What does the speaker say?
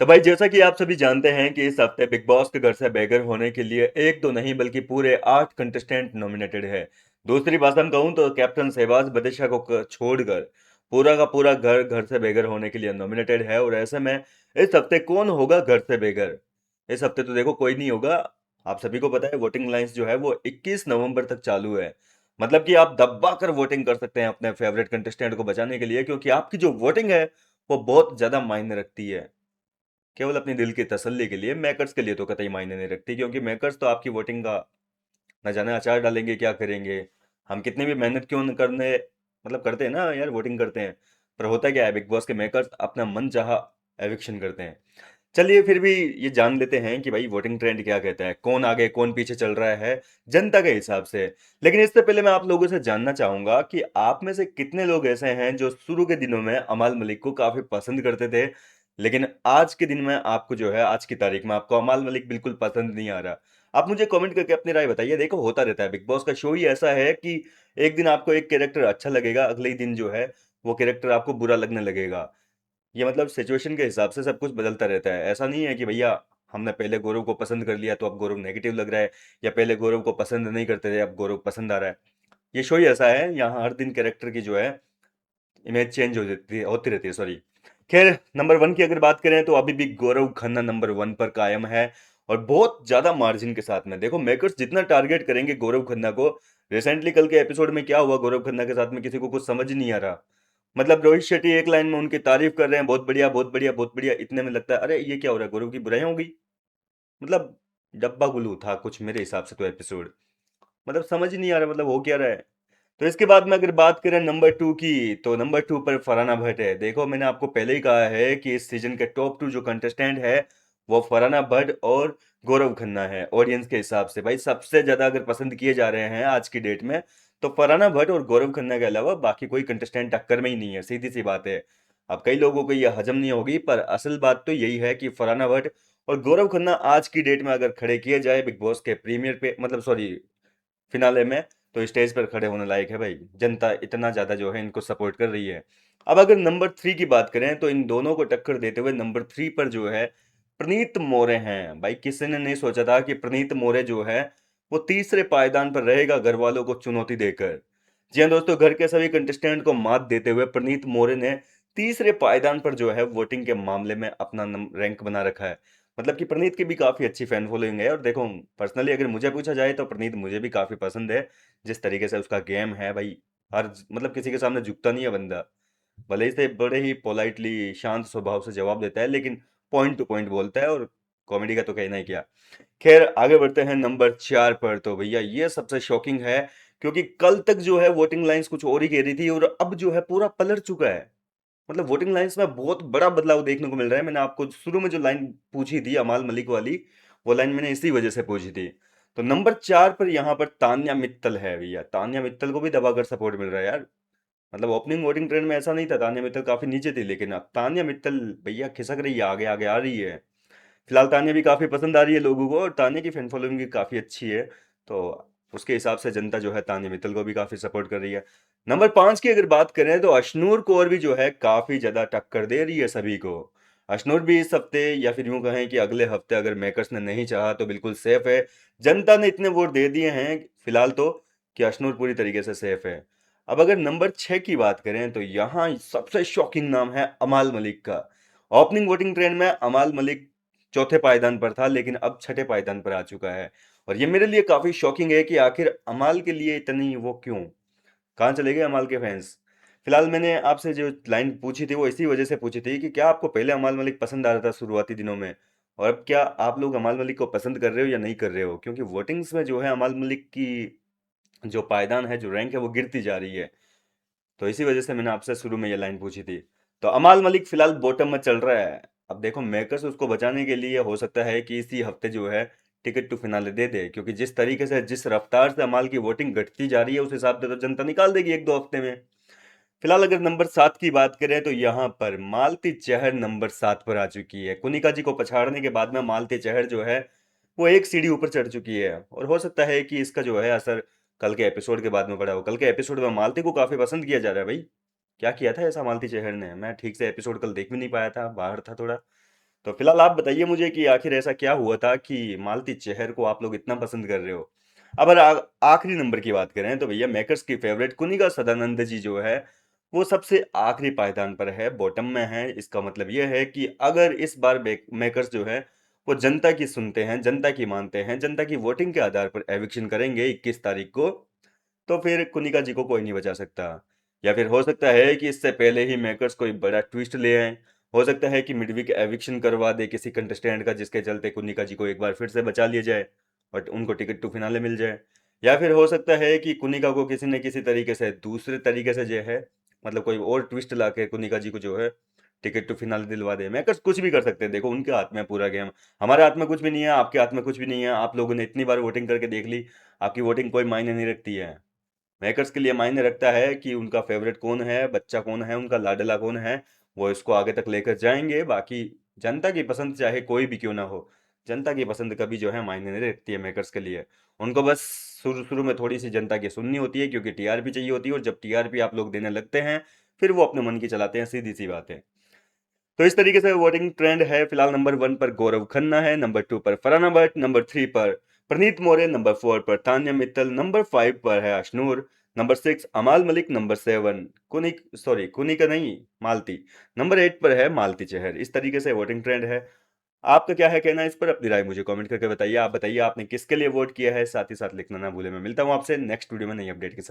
तो भाई जैसा कि आप सभी जानते हैं कि इस हफ्ते बिग बॉस के घर से बेघर होने के लिए एक दो नहीं बल्कि पूरे 8 कंटेस्टेंट नॉमिनेटेड है। दूसरी भाषा में कहूं तो कैप्टन शहबाज बदिशा को छोड़कर पूरा का पूरा घर घर से बेघर होने के लिए नॉमिनेटेड है। और ऐसे में इस हफ्ते कौन होगा घर से बेघर? इस हफ्ते तो देखो कोई नहीं होगा। आप सभी को पता है वोटिंग लाइंस जो है वो 21 नवंबर तक चालू है। मतलब कि आप दबा कर वोटिंग कर सकते हैं अपने फेवरेट कंटेस्टेंट को बचाने के लिए, क्योंकि आपकी जो वोटिंग है वो बहुत ज्यादा मायने रखती है। केवल अपनी दिल की तसल्ली के लिए, मेकर्स के लिए तो कतई मायने नहीं रखती, क्योंकि मेकर्स तो आपकी वोटिंग का न जाने अचार डालेंगे क्या करेंगे। हम कितने भी मेहनत क्यों न करने मतलब करते हैं ना यार, वोटिंग करते हैं, पर होता क्या है, बिग बॉस के मेकर्स अपना मन चाहा एविक्शन करते हैं। चलिए फिर भी ये जान लेते हैं कि भाई वोटिंग ट्रेंड क्या कहता है, कौन आगे कौन पीछे चल रहा है जनता के हिसाब से। लेकिन इससे पहले मैं आप लोगों से जानना चाहूंगा कि आप में से कितने लोग ऐसे हैं जो शुरू के दिनों में अमाल मलिक को काफी पसंद करते थे, लेकिन आज के दिन में आपको जो है, आज की तारीख में आपको अमाल मलिक बिल्कुल पसंद नहीं आ रहा। आप मुझे कमेंट करके अपनी राय बताइए। देखो होता रहता है, बिग बॉस का शो ही ऐसा है कि एक दिन आपको एक कैरेक्टर अच्छा लगेगा, अगले ही दिन जो है वो कैरेक्टर आपको बुरा लगने लगेगा। ये मतलब सिचुएशन के हिसाब से सब कुछ बदलता रहता है। ऐसा नहीं है कि भैया हमने पहले गौरव को पसंद कर लिया तो अब गौरव नेगेटिव लग रहा है, या पहले गौरव को पसंद नहीं करते थे अब गौरव पसंद आ रहा है। ये शो ही ऐसा है, यहाँ हर दिन कैरेक्टर की जो है इमेज चेंज हो जाती है, होती रहती है, सॉरी। खैर, नंबर वन की अगर बात करें तो अभी भी गौरव खन्ना नंबर वन पर कायम है, और बहुत ज्यादा मार्जिन के साथ में। देखो मेकर्स जितना टारगेट करेंगे गौरव खन्ना को, रिसेंटली कल के एपिसोड में क्या हुआ गौरव खन्ना के साथ में किसी को कुछ समझ नहीं आ रहा। मतलब रोहित शेट्टी एक लाइन में उनकी तारीफ कर रहे हैं, बहुत बढ़िया बहुत बढ़िया बहुत बढ़िया, इतने में लगता है अरे ये क्या हो रहा है, गौरव की बुराई हो गई। मतलब डब्बा गुलू था कुछ मेरे हिसाब से तो एपिसोड, मतलब समझ ही नहीं आ रहा मतलब हो क्या रहा है। तो इसके बाद में अगर बात करें नंबर टू की, तो नंबर टू पर फरहाना भट्ट है। देखो मैंने आपको पहले ही कहा है कि इस सीजन के टॉप टू जो कंटेस्टेंट है वो फरहाना भट्ट और गौरव खन्ना है। ऑडियंस के हिसाब से भाई सबसे ज्यादा अगर पसंद किए जा रहे हैं आज की डेट में, तो फरहाना भट्ट और गौरव खन्ना के अलावा बाकी कोई कंटेस्टेंट टक्कर में ही नहीं है, सीधी सी बात है। अब कई लोगों को यह हजम नहीं होगी, पर असल बात तो यही है कि फरहाना भट्ट और गौरव खन्ना आज की डेट में अगर खड़े किए जाए बिग बॉस के प्रीमियर पे, मतलब सॉरी फिनाले में, तो स्टेज पर खड़े होने लायक है भाई। जनता इतना ज्यादा जो है इनको सपोर्ट कर रही है। अब अगर नंबर थ्री की बात करें तो इन दोनों को टक्कर देते हुए नंबर थ्री पर जो है प्रणीत मोरे हैं। भाई किसी ने नहीं सोचा था कि प्रणीत मोरे जो है वो तीसरे पायदान पर रहेगा घर वालों को चुनौती देकर। जी हाँ दोस्तों, घर के सभी कंटेस्टेंट को मात देते हुए प्रणीत मोरे ने तीसरे पायदान पर जो है वोटिंग के मामले में अपना रैंक बना रखा है। मतलब कि प्रणीत की भी काफी अच्छी फैन फॉलोइंग है, और देखो पर्सनली अगर मुझे पूछा जाए तो प्रणीत मुझे भी काफी पसंद है। जिस तरीके से उसका गेम है भाई, हर मतलब किसी के सामने झुकता नहीं है बंदा। भले ही से बड़े ही पोलाइटली शांत स्वभाव से जवाब देता है, लेकिन पॉइंट टू पॉइंट बोलता है, और कॉमेडी का तो कहना ही क्या। खैर आगे बढ़ते हैं नंबर चार पर। तो भैया ये सबसे शॉकिंग है, क्योंकि कल तक जो है वोटिंग लाइंस कुछ और ही कह रही थी, और अब जो है पूरा पलट चुका है। मतलब वोटिंग लाइंस में बहुत बड़ा बदलाव देखने को मिल रहा है। मैंने आपको शुरू में जो लाइन पूछी थी अमाल मलिक वाली, वो लाइन मैंने इसी वजह से पूछी थी। तो नंबर चार पर यहाँ पर तान्या मित्तल है। भैया तान्या मित्तल को भी दबाकर सपोर्ट मिल रहा है यार। मतलब ओपनिंग वोटिंग ट्रेंड में ऐसा नहीं था, तान्या मित्तल काफी नीचे थी, लेकिन अब तान्या मित्तल भैया खिसक रही है, आगे आगे आ रही है। फिलहाल तान्या भी काफी पसंद आ रही है लोगों को, और तान्या की फैन फॉलोइंग भी काफी अच्छी है। तो उसके हिसाब से जनता जो है तान्या मित्तल को भी काफी सपोर्ट कर रही है। नंबर पांच की अगर बात करें तो अशनूर कौर भी जो है काफी ज्यादा टक्कर दे रही है सभी को। अशनूर भी इस हफ्ते, या फिर यूं कहें कि अगले हफ्ते, अगर मेकर्स ने नहीं चाहा तो बिल्कुल सेफ है। जनता ने इतने वोट दे दिए हैं फिलहाल तो, कि अशनूर पूरी तरीके से सेफ है। अब अगर नंबर छह की बात करें तो यहाँ सबसे शॉकिंग नाम है अमाल मलिक का। ओपनिंग वोटिंग ट्रेंड में अमाल मलिक चौथे पायदान पर था, लेकिन अब छठे पायदान पर आ चुका है। और ये मेरे लिए काफी शॉकिंग है कि आखिर अमाल के लिए इतनी वो क्यों, कहाँ चले गए अमाल के फैंस। फिलहाल मैंने आपसे जो लाइन पूछी थी वो इसी वजह से पूछी थी कि क्या आपको पहले अमाल मलिक पसंद आ रहा था शुरुआती दिनों में, और अब क्या आप लोग अमाल मलिक को पसंद कर रहे हो या नहीं कर रहे हो, क्योंकि वोटिंग्स में जो है अमाल मलिक की जो पायदान है, जो रैंक है, वो गिरती जा रही है। तो इसी वजह से मैंने आपसे शुरू में ये लाइन पूछी थी। तो अमाल मलिक फिलहाल बॉटम में चल रहा है। अब देखो मेकर्स उसको बचाने के लिए हो सकता है कि इसी हफ्ते जो है टिकट टू फिनाले दे दे, क्योंकि जिस तरीके से, जिस रफ्तार से अमाल की वोटिंग घटती जा रही है, उस हिसाब से तो जनता निकाल देगी एक दो हफ्ते में। फिलहाल अगर नंबर सात की बात करें तो यहाँ पर मालती चहर नंबर सात पर आ चुकी है। कुनिका जी को पछाड़ने के बाद में मालती चहर जो है वो एक सीढ़ी ऊपर चढ़ चुकी है, और हो सकता है कि इसका जो है असर कल के एपिसोड के बाद में पड़ा हो। कल के एपिसोड में मालती को काफी पसंद किया जा रहा है भाई। क्या किया था ऐसा मालती चहर ने? मैं ठीक से एपिसोड कल देख भी नहीं पाया था, बाहर था थोड़ा। तो फिलहाल आप बताइए मुझे कि आखिर ऐसा क्या हुआ था कि मालती चेहर को आप लोग इतना पसंद कर रहे हो। अब अगर आखिरी नंबर की बात करें तो भैया मेकर्स की फेवरेट कुनिका सदानंद जी जो है वो सबसे आखिरी पायदान पर है, बॉटम में है। इसका मतलब यह है कि अगर इस बार मेकर्स जो है वो जनता की सुनते हैं, जनता की मानते हैं, जनता की वोटिंग के आधार पर एविक्शन करेंगे 21 तारीख को, तो फिर कुनिका जी को कोई नहीं बचा सकता। या फिर हो सकता है कि इससे पहले ही मेकर्स कोई बड़ा ट्विस्ट ले आए। हो सकता है कि मिडवीक एविक्शन करवा दे किसी कंटेस्टेंट का, जिसके चलते कुनिका जी को एक बार फिर से बचा लिया जाए और उनको टिकट टू फिनाले मिल जाए। या फिर हो सकता है कि कुनिका को किसी न किसी तरीके से, दूसरे तरीके से जो है, मतलब कोई और ट्विस्ट ला के कुनिका जी को जो है टिकट टू फिनाले दिलवा दे। मेकर्स कुछ भी कर सकते हैं, देखो उनके हाथ में है पूरा गेम। हमारे हाथ में कुछ भी नहीं है, आपके हाथ में कुछ भी नहीं है। आप लोगों ने इतनी बार वोटिंग करके देख ली, आपकी वोटिंग कोई मायने नहीं रखती है। मेकर्स के लिए मायने रखता है कि उनका फेवरेट कौन है, बच्चा कौन है, उनका लाडला कौन है। वो इसको आगे तक लेकर जाएंगे। बाकी जनता की पसंद चाहे कोई भी क्यों ना हो, जनता की पसंद कभी जो है मायने नहीं रखती है मेकर्स के लिए। उनको बस शुरू शुरू में थोड़ी सी जनता की सुननी होती है, क्योंकि टीआरपी चाहिए होती है, और जब टीआरपी आप लोग देने लगते हैं फिर वो अपने मन की चलाते हैं, सीधी सी बात है। तो इस तरीके से वोटिंग ट्रेंड है। फिलहाल नंबर 1 पर गौरव खन्ना है, नंबर 2 पर फरहाना भट्ट, नंबर 3 पर प्रनीत मौर्य, नंबर 4 पर तान्या मित्तल, नंबर 5 पर है अशनूर, नंबर 6 अमाल मलिक, नंबर 7 कुनिका नहीं, मालती, नंबर 8 पर है मालती चहर। इस तरीके से वोटिंग ट्रेंड है। आपका क्या है कहना इस पर? अपनी राय मुझे कमेंट करके बताइए। आप बताइए आपने किसके लिए वोट किया है, साथ ही साथ लिखना ना भूले। मैं मिलता हूँ आपसे नेक्स्ट वीडियो में नई अपडेट के साथ।